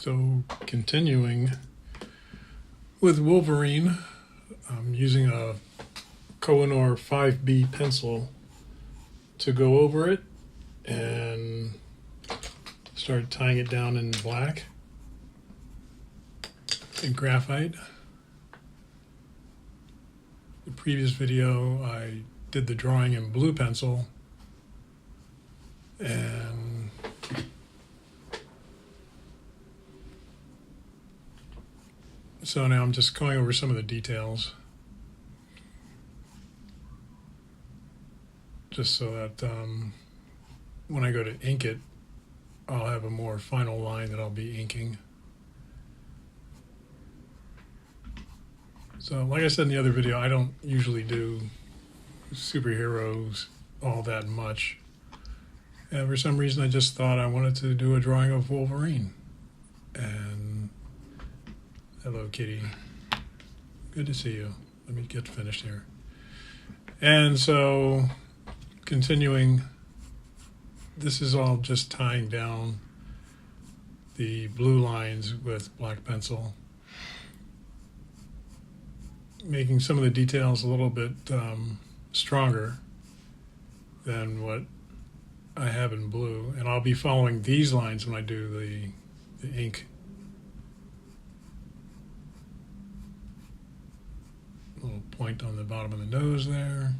So continuing with Wolverine, I'm using a Koh-I-Noor 5B pencil to go over it and start tying it down in black and graphite. The previous video I did the drawing in blue pencil, and so now I'm just going over some of the details, just so that when I go to ink it, I'll have a more final line that I'll be inking. So like I said in the other video, I don't usually do superheroes all that much. And for some reason I just thought I wanted to do a drawing of Wolverine. And hello, kitty. Good to see you. Let me get finished here. And so, continuing, this is all just tying down the blue lines with black pencil, making some of the details a little bit stronger than what I have in blue. And I'll be following these lines when I do the ink. Little point on the bottom of the nose there.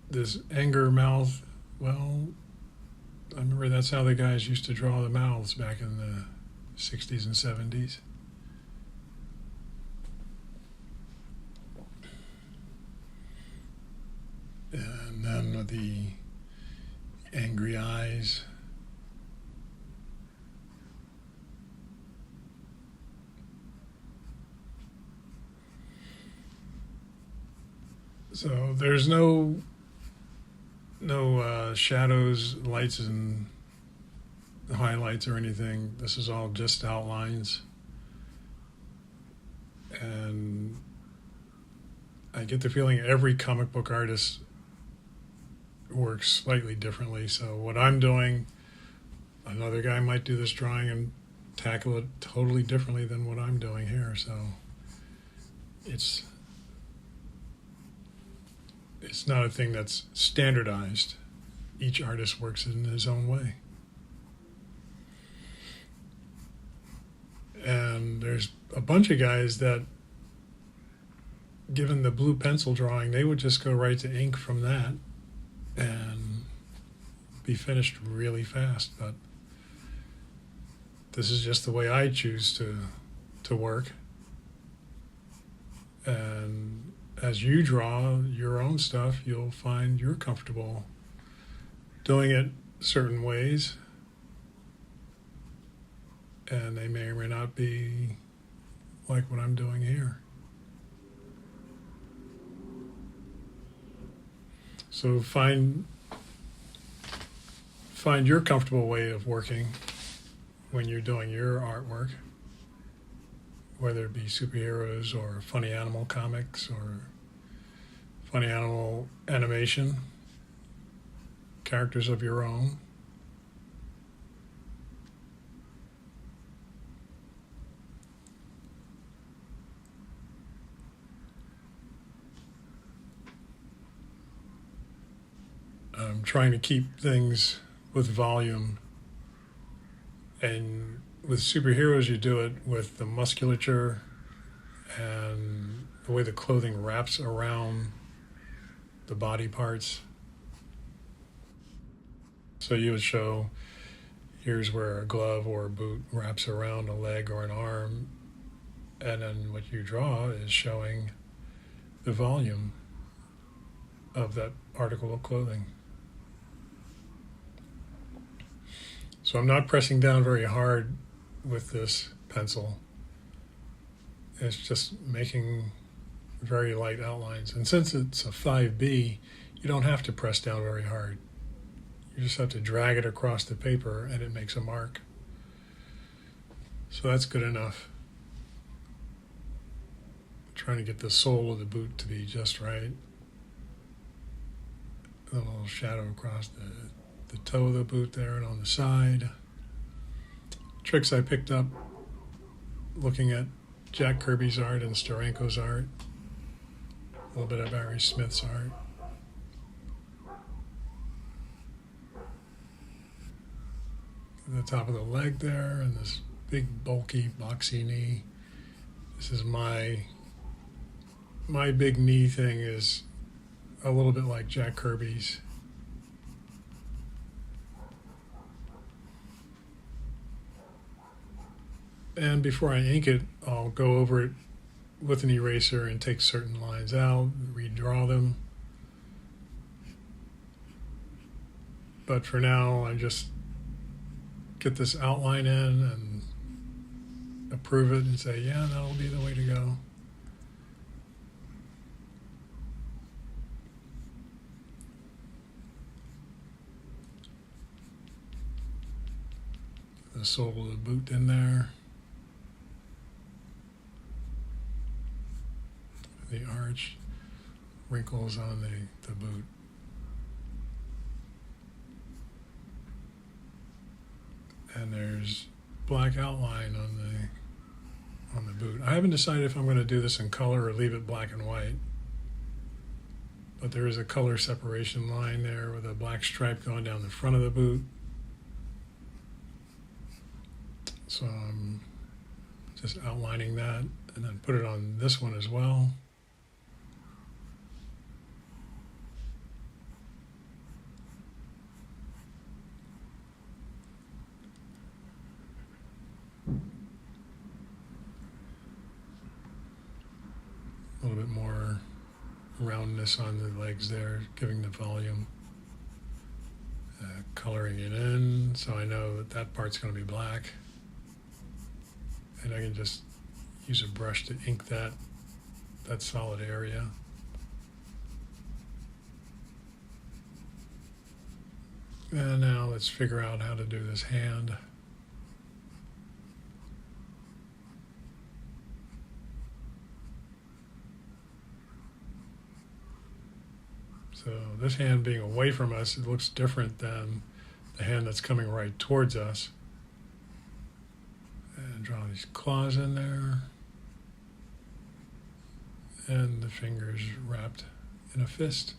This anger mouth, well, I remember that's how the guys used to draw the mouths back in the 60s and 70s. And then with the angry eyes. So there's no shadows, lights, and highlights or anything. This is all just outlines. And I get the feeling every comic book artist works slightly differently. So what I'm doing, another guy might do this drawing and tackle it totally differently than what I'm doing here. So it's not a thing that's standardized. Each artist works in his own way. And there's a bunch of guys that, given the blue pencil drawing, they would just go right to ink from that and be finished really fast. But this is just the way I choose to work. And as you draw your own stuff, you'll find you're comfortable doing it certain ways, and they may or may not be like what I'm doing here. So find your comfortable way of working when you're doing your artwork, whether it be superheroes or funny animal comics or funny animal animation, characters of your own. I'm trying to keep things with volume, and with superheroes you do it with the musculature and the way the clothing wraps around the body parts. So you would show, here's where a glove or a boot wraps around a leg or an arm, and then what you draw is showing the volume of that article of clothing. So I'm not pressing down very hard with this pencil. It's just making very light outlines. And since it's a 5B, you don't have to press down very hard. You just have to drag it across the paper and it makes a mark. So that's good enough. I'm trying to get the sole of the boot to be just right. A little shadow across the the toe of the boot there and on the side. Tricks I picked up looking at Jack Kirby's art and Steranko's art, a little bit of Barry Smith's art. The top of the leg there and this big bulky boxy knee. This is my big knee thing is a little bit like Jack Kirby's. And before I ink it, I'll go over it with an eraser and take certain lines out, redraw them. But for now, I just get this outline in and approve it and say, yeah, that'll be the way to go. The sole of the boot in there. The arch, wrinkles on the boot. And there's black outline on the boot. I haven't decided if I'm going to do this in color or leave it black and white. But there is a color separation line there with a black stripe going down the front of the boot. So I'm just outlining that and then put it on this one as well. A little bit more roundness on the legs there, giving the volume. Coloring it in so I know that that part's going to be black. And I can just use a brush to ink that solid area. And now let's figure out how to do this hand. So this hand being away from us, it looks different than the hand that's coming right towards us. And draw these claws in there. And the fingers wrapped in a fist.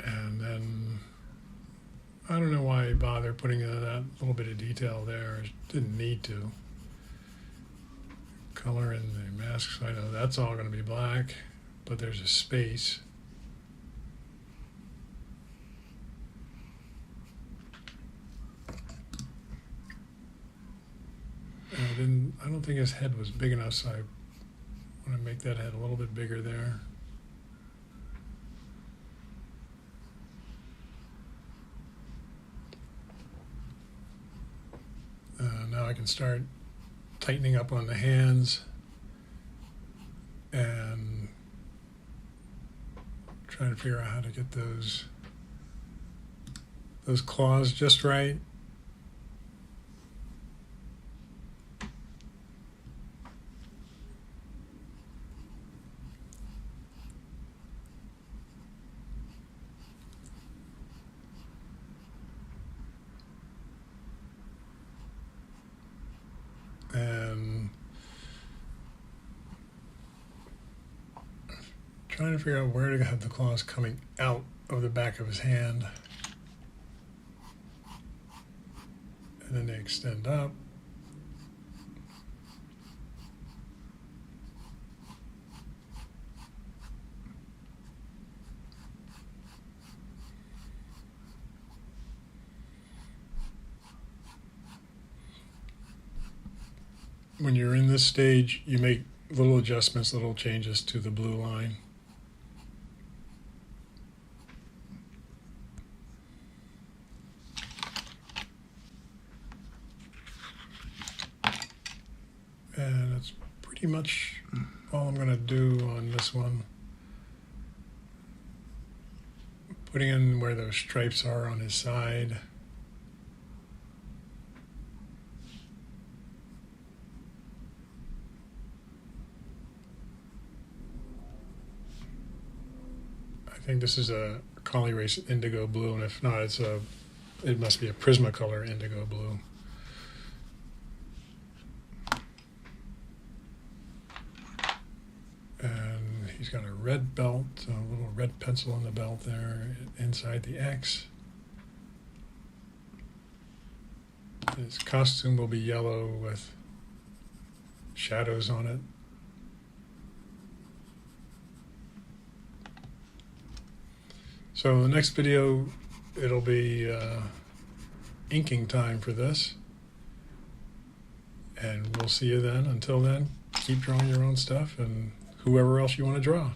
And then, I don't know why I bother putting in that little bit of detail there. Didn't need to. Color in the masks, I know that's all going to be black, but there's a space. And I don't think his head was big enough, so I want to make that head a little bit bigger there. Now I can start tightening up on the hands and trying to figure out how to get those claws just right. And trying to figure out where to have the claws coming out of the back of his hand. And then they extend up. When you're in this stage, you make little adjustments, little changes to the blue line. And that's pretty much all I'm going to do on this one. Putting in where those stripes are on his side. I think this is a Collie Race indigo blue, and if not, it must be a Prismacolor indigo blue. And he's got a red belt, a little red pencil in the belt there inside the X. His costume will be yellow with shadows on it. So the next video, it'll be inking time for this. And we'll see you then. Until then, keep drawing your own stuff and whoever else you want to draw.